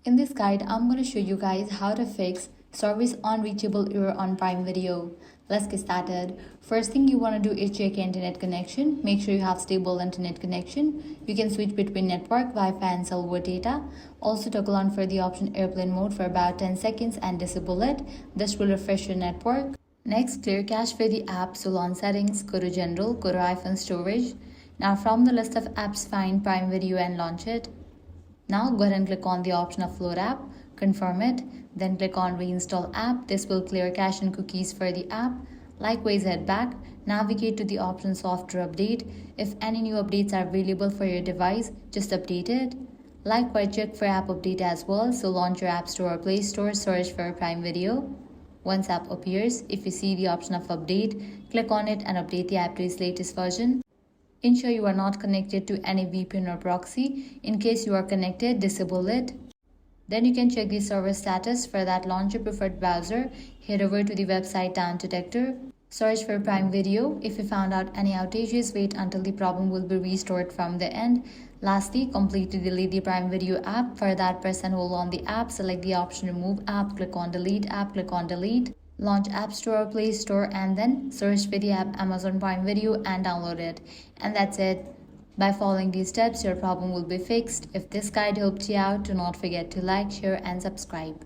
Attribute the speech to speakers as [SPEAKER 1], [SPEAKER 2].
[SPEAKER 1] In this guide, I'm going to show you guys how to fix service unreachable error on Prime Video. Let's get started. First thing you want to do is check your internet connection. Make sure you have stable internet connection. You can switch between network, Wi-Fi and cellular data. Also toggle on for the option airplane mode for about 10 seconds and disable it. This will refresh your network. Next, clear cache for the app. So on settings, go to general, go to iPhone storage. Now from the list of apps, find Prime Video and launch it. Now go ahead and click on the option of load app, confirm it, then click on reinstall app. This will clear cache and cookies for the app. Likewise, head back, navigate to the option software update. If any new updates are available for your device, just update it. Likewise, check for app update as well. So launch your App Store or Play Store, search for Prime Video. Once app appears, if you see the option of update, click on it and update the app to its latest version. Ensure you are not connected to any VPN or proxy. In case you are connected, disable it. Then you can check the server status. For that, launch your preferred browser. Head over to the website Down Detector. Search for Prime Video. If you found out any outages, wait until the problem will be restored from the end. Lastly, completely delete the Prime Video app. For that, press and hold on the app. Select the option Remove App. Click on Delete App. Click on Delete. Launch App Store or Play Store and then search for the app Amazon Prime Video and download it. And that's it. By following these steps, your problem will be fixed. If this guide helped you out, do not forget to like, share and subscribe.